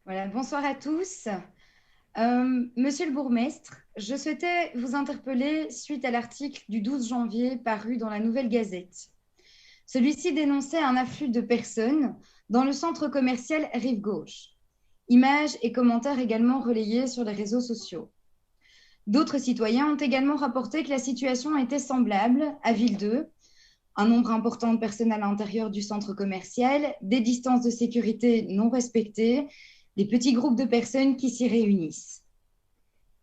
Voilà, bonsoir à tous. Monsieur le bourgmestre, je souhaitais vous interpeller suite à l'article du 12 janvier paru dans la Nouvelle Gazette. Celui-ci dénonçait un afflux de personnes dans le centre commercial Rive Gauche. Images et commentaires également relayés sur les réseaux sociaux. D'autres citoyens ont également rapporté que la situation était semblable à Ville 2, un nombre important de personnes à l'intérieur du centre commercial, des distances de sécurité non respectées, des petits groupes de personnes qui s'y réunissent.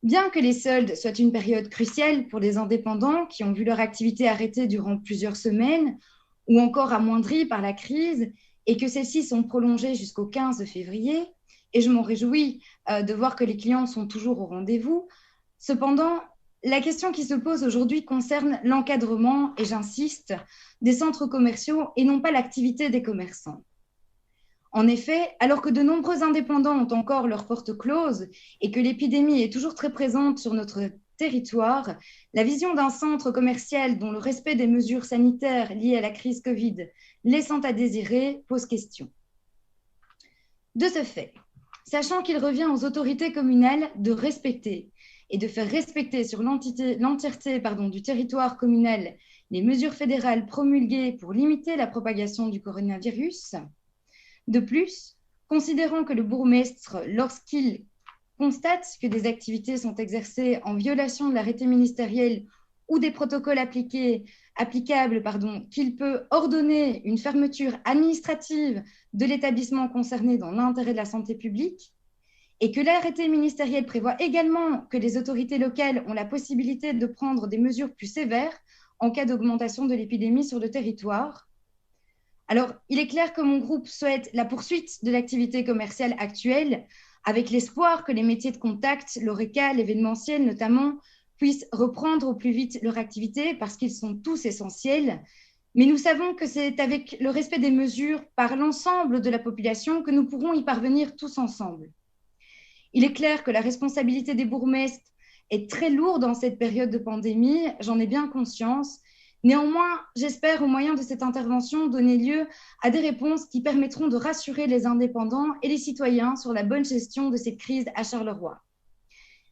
Bien que les soldes soient une période cruciale pour les indépendants qui ont vu leur activité arrêtée durant plusieurs semaines ou encore amoindrie par la crise et que celles-ci sont prolongées jusqu'au 15 février, et je m'en réjouis de voir que les clients sont toujours au rendez-vous, cependant, la question qui se pose aujourd'hui concerne l'encadrement, et j'insiste, des centres commerciaux et non pas l'activité des commerçants. En effet, alors que de nombreux indépendants ont encore leurs portes closes et que l'épidémie est toujours très présente sur notre territoire, la vision d'un centre commercial dont le respect des mesures sanitaires liées à la crise Covid laissant à désirer pose question. De ce fait, sachant qu'il revient aux autorités communales de respecter et de faire respecter sur l'entièreté du territoire communal les mesures fédérales promulguées pour limiter la propagation du coronavirus. De plus, considérant que le bourgmestre, lorsqu'il constate que des activités sont exercées en violation de l'arrêté ministériel ou des protocoles applicables, qu'il peut ordonner une fermeture administrative de l'établissement concerné dans l'intérêt de la santé publique, et que l'arrêté ministériel prévoit également que les autorités locales ont la possibilité de prendre des mesures plus sévères en cas d'augmentation de l'épidémie sur le territoire. Alors, il est clair que mon groupe souhaite la poursuite de l'activité commerciale actuelle, avec l'espoir que les métiers de contact, l'horeca, l'événementiel notamment, puissent reprendre au plus vite leur activité parce qu'ils sont tous essentiels. Mais nous savons que c'est avec le respect des mesures par l'ensemble de la population que nous pourrons y parvenir tous ensemble. Il est clair que la responsabilité des bourgmestres est très lourde en cette période de pandémie, j'en ai bien conscience. Néanmoins, j'espère au moyen de cette intervention donner lieu à des réponses qui permettront de rassurer les indépendants et les citoyens sur la bonne gestion de cette crise à Charleroi.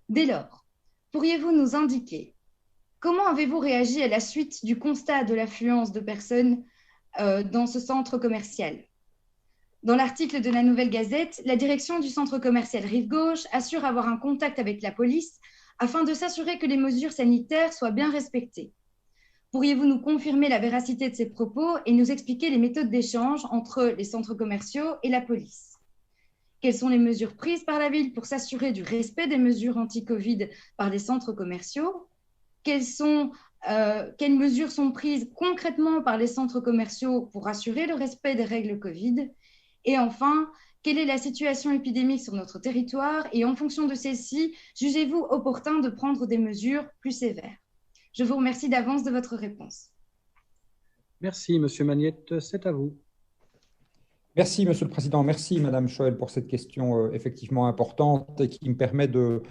Dès lors, pourriez-vous nous indiquer comment avez-vous réagi à la suite du constat de l'affluence de personnes dans ce centre commercial? Dans l'article de la Nouvelle Gazette, la direction du centre commercial Rive Gauche assure avoir un contact avec la police afin de s'assurer que les mesures sanitaires soient bien respectées. Pourriez-vous nous confirmer la véracité de ces propos et nous expliquer les méthodes d'échange entre les centres commerciaux et la police? Quelles sont les mesures prises par la ville pour s'assurer du respect des mesures anti-Covid par les centres commerciaux? Quelles mesures sont prises concrètement par les centres commerciaux pour assurer le respect des règles Covid? Et enfin, quelle est la situation épidémique sur notre territoire et en fonction de celle-ci, jugez-vous opportun de prendre des mesures plus sévères? Je vous remercie d'avance de votre réponse. Merci, Monsieur Magnette, c'est à vous. Merci, Monsieur le Président. Merci, Madame Choël, pour cette question effectivement importante et qui me permet de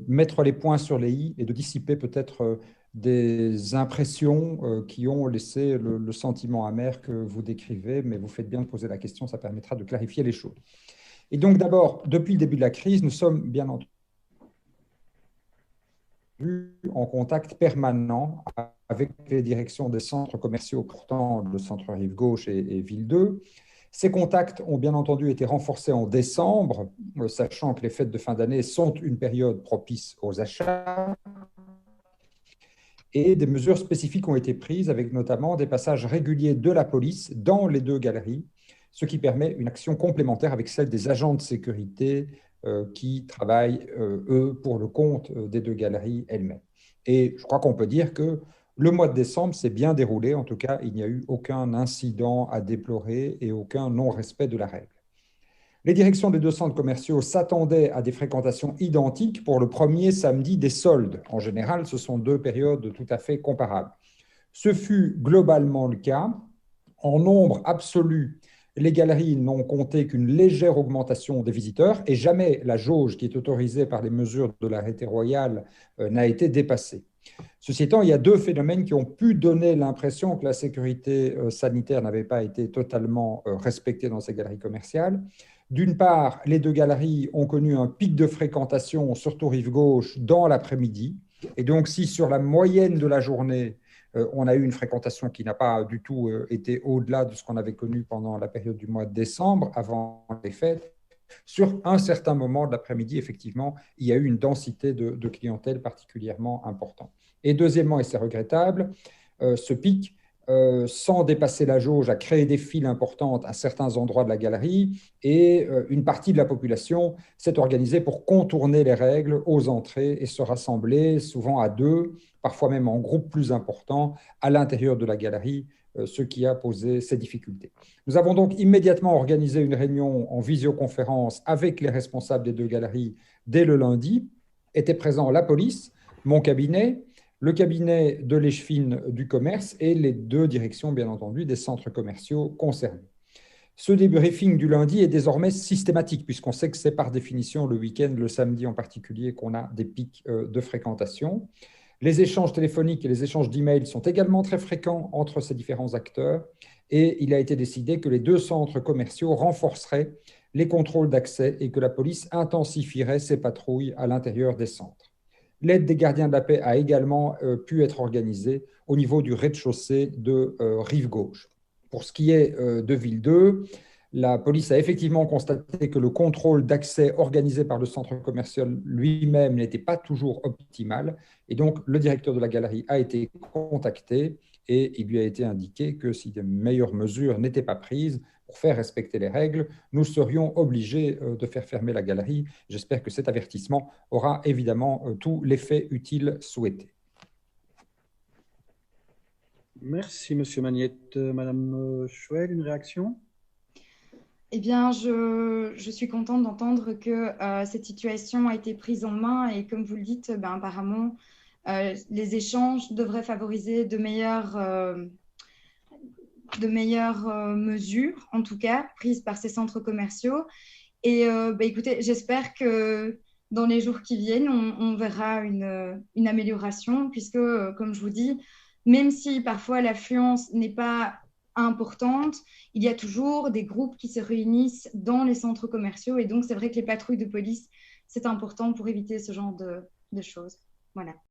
mettre les points sur les i et de dissiper peut-être des impressions qui ont laissé le sentiment amer que vous décrivez, mais vous faites bien de poser la question, ça permettra de clarifier les choses. Et donc d'abord, depuis le début de la crise, nous sommes bien entendu en contact permanent avec les directions des centres commerciaux portant le centre Rive Gauche et Ville 2. Ces contacts ont bien entendu été renforcés en décembre, sachant que les fêtes de fin d'année sont une période propice aux achats. Et des mesures spécifiques ont été prises, avec notamment des passages réguliers de la police dans les deux galeries, ce qui permet une action complémentaire avec celle des agents de sécurité qui travaillent, eux, pour le compte des deux galeries elles-mêmes. Et je crois qu'on peut dire que le mois de décembre s'est bien déroulé. En tout cas, il n'y a eu aucun incident à déplorer et aucun non-respect de la règle. Les directions des deux centres commerciaux s'attendaient à des fréquentations identiques pour le premier samedi des soldes. En général, ce sont deux périodes tout à fait comparables. Ce fut globalement le cas. En nombre absolu, les galeries n'ont compté qu'une légère augmentation des visiteurs et jamais la jauge qui est autorisée par les mesures de l'arrêté royal n'a été dépassée. Ceci étant, il y a deux phénomènes qui ont pu donner l'impression que la sécurité sanitaire n'avait pas été totalement respectée dans ces galeries commerciales. D'une part, les deux galeries ont connu un pic de fréquentation, surtout rive gauche, dans l'après-midi. Et donc, si sur la moyenne de la journée, on a eu une fréquentation qui n'a pas du tout été au-delà de ce qu'on avait connu pendant la période du mois de décembre, avant les fêtes, sur un certain moment de l'après-midi, effectivement, il y a eu une densité de clientèle particulièrement importante. Et deuxièmement, et c'est regrettable, ce pic, sans dépasser la jauge, a créé des files importantes à certains endroits de la galerie et une partie de la population s'est organisée pour contourner les règles aux entrées et se rassembler, souvent à deux, parfois même en groupes plus importants, à l'intérieur de la galerie, ce qui a posé ces difficultés. Nous avons donc immédiatement organisé une réunion en visioconférence avec les responsables des deux galeries dès le lundi. Était présent la police, mon cabinet, le cabinet de l'Échevine du commerce et les deux directions, bien entendu, des centres commerciaux concernés. Ce débriefing du lundi est désormais systématique, puisqu'on sait que c'est par définition le week-end, le samedi en particulier, qu'on a des pics de fréquentation. Les échanges téléphoniques et les échanges d'emails sont également très fréquents entre ces différents acteurs et il a été décidé que les deux centres commerciaux renforceraient les contrôles d'accès et que la police intensifierait ses patrouilles à l'intérieur des centres. L'aide des gardiens de la paix a également pu être organisée au niveau du rez-de-chaussée de rive gauche. Pour ce qui est de Ville 2, la police a effectivement constaté que le contrôle d'accès organisé par le centre commercial lui-même n'était pas toujours optimal. Et donc, le directeur de la galerie a été contacté et il lui a été indiqué que si de meilleures mesures n'étaient pas prises pour faire respecter les règles, nous serions obligés de faire fermer la galerie. J'espère que cet avertissement aura évidemment tout l'effet utile souhaité. Merci, Monsieur Magnette. Madame Chouel, une réaction? Eh bien, je suis contente d'entendre que cette situation a été prise en main et comme vous le dites, apparemment, les échanges devraient favoriser de meilleures mesures, en tout cas, prises par ces centres commerciaux. Et écoutez, j'espère que dans les jours qui viennent, on verra une amélioration, puisque, comme je vous dis, même si parfois l'affluence n'est pas importante, il y a toujours des groupes qui se réunissent dans les centres commerciaux. Et donc, c'est vrai que les patrouilles de police, c'est important pour éviter ce genre de choses. Voilà.